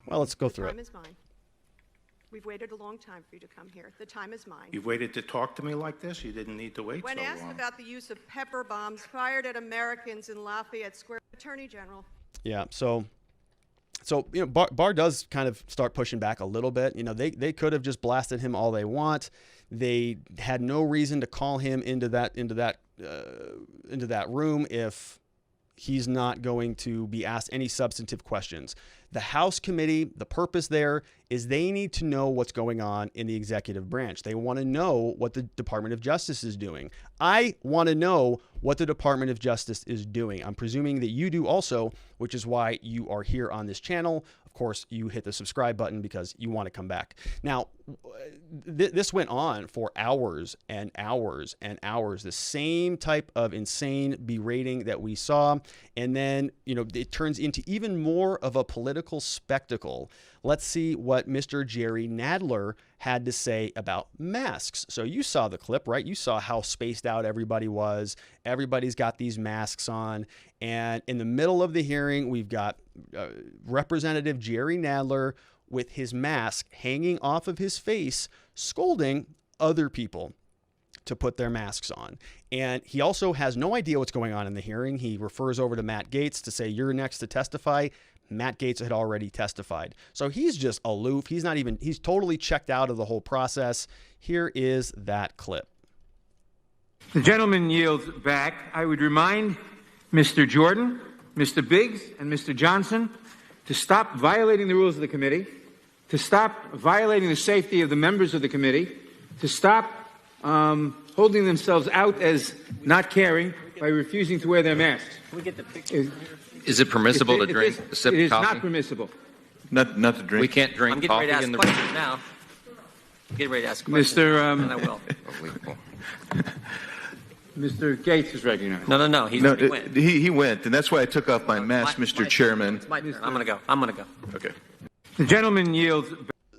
Well, let's go through The time it. is mine. We've waited a long time for you to come here. The time is mine. You waited to talk to me like this? You didn't need to wait When so asked long. about the use of pepper bombs fired at Americans in Lafayette Square, Attorney General. Yeah, so you know, Barr does kind of start pushing back a little bit. You know, they could have just blasted him all they want. They had no reason to call him into that room if he's not going to be asked any substantive questions. The House committee, the purpose there is they need to know what's going on in the executive branch. They want to know what the Department of Justice is doing. I want to know what the Department of Justice is doing. I'm presuming that you do also, which is why you are here on this channel. Of course, you hit the subscribe button because you want to come back. Now, this went on for hours and hours and hours, the same type of insane berating that we saw. And then, you know, it turns into even more of a political spectacle. Let's see what Mr. Jerry Nadler had to say about masks. So you saw the clip, right? You saw how spaced out everybody was. Everybody's got these masks on. And in the middle of the hearing, we've got Representative Jerry Nadler with his mask hanging off of his face, scolding other people to put their masks on. And he also has no idea what's going on in the hearing. He refers over to Matt Gaetz to say, "You're next to testify." Matt Gaetz had already testified. So he's just aloof. He's totally checked out of the whole process. Here is that clip. The gentleman yields back. I would remind Mr. Jordan, Mr. Biggs, and Mr. Johnson to stop violating the rules of the committee, to stop violating the safety of the members of the committee, to stop holding themselves out as not caring by refusing to wear their masks. Can we get the picture? Is it permissible to drink a sip It of is coffee? not permissible. Not to drink. We can't drink I'm getting coffee ready to ask in the questions room. now. I'm getting ready to ask questions, and I will. Unbelievable. Mr. Gaetz is recognized. No. He went. He went, and that's why I took off my mask, Mr. Chairman. It's my turn. I'm gonna go. Okay. The gentleman yields.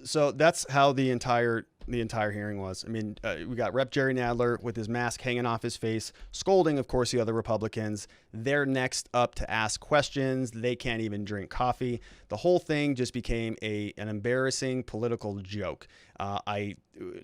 So that's how the entire hearing was. I mean, we got Rep. Jerry Nadler with his mask hanging off his face, scolding, of course, the other Republicans. They're next up to ask questions. They can't even drink coffee. The whole thing just became an embarrassing political joke.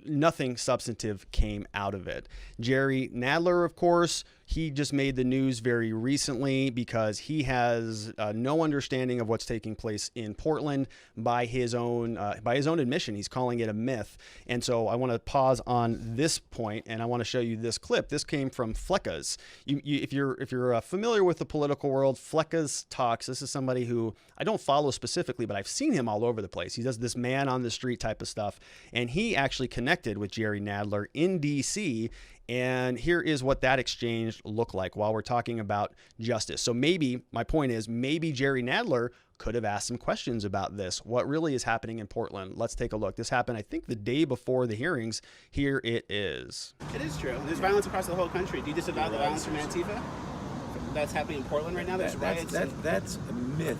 Nothing substantive came out of it. Jerry Nadler, of course, he just made the news very recently because he has no understanding of what's taking place in Portland by his own admission. He's calling it a myth. And so I want to pause on this point and I want to show you this clip. This came from Flecka's. If you're familiar with the political world, Flecka's Talks. This is somebody who I don't follow specifically, but I've seen him all over the place. He does this man on the street type of stuff. And he actually connected with Jerry Nadler in D.C., and here is what that exchange looked like while we're talking about justice. So maybe, my point is, maybe Jerry Nadler could have asked some questions about this. What really is happening in Portland? Let's take a look. This happened, I think, the day before the hearings. Here it is. It is true. There's violence across the whole country. Do you disavow the violence from Antifa that's happening in Portland right now? There's riots. That's a myth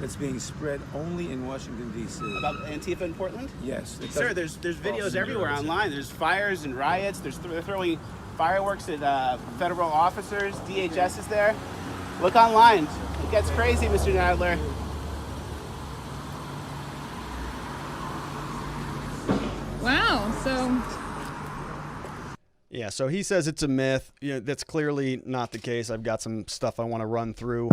that's being spread only in Washington, D.C. About Antifa in Portland? Yes. Sir, there's videos everywhere online. There's fires and riots. They're throwing fireworks at federal officers. DHS is there. Look online. It gets crazy, Mr. Nadler. Wow, so... Yeah, so he says it's a myth. You know, that's clearly not the case. I've got some stuff I want to run through.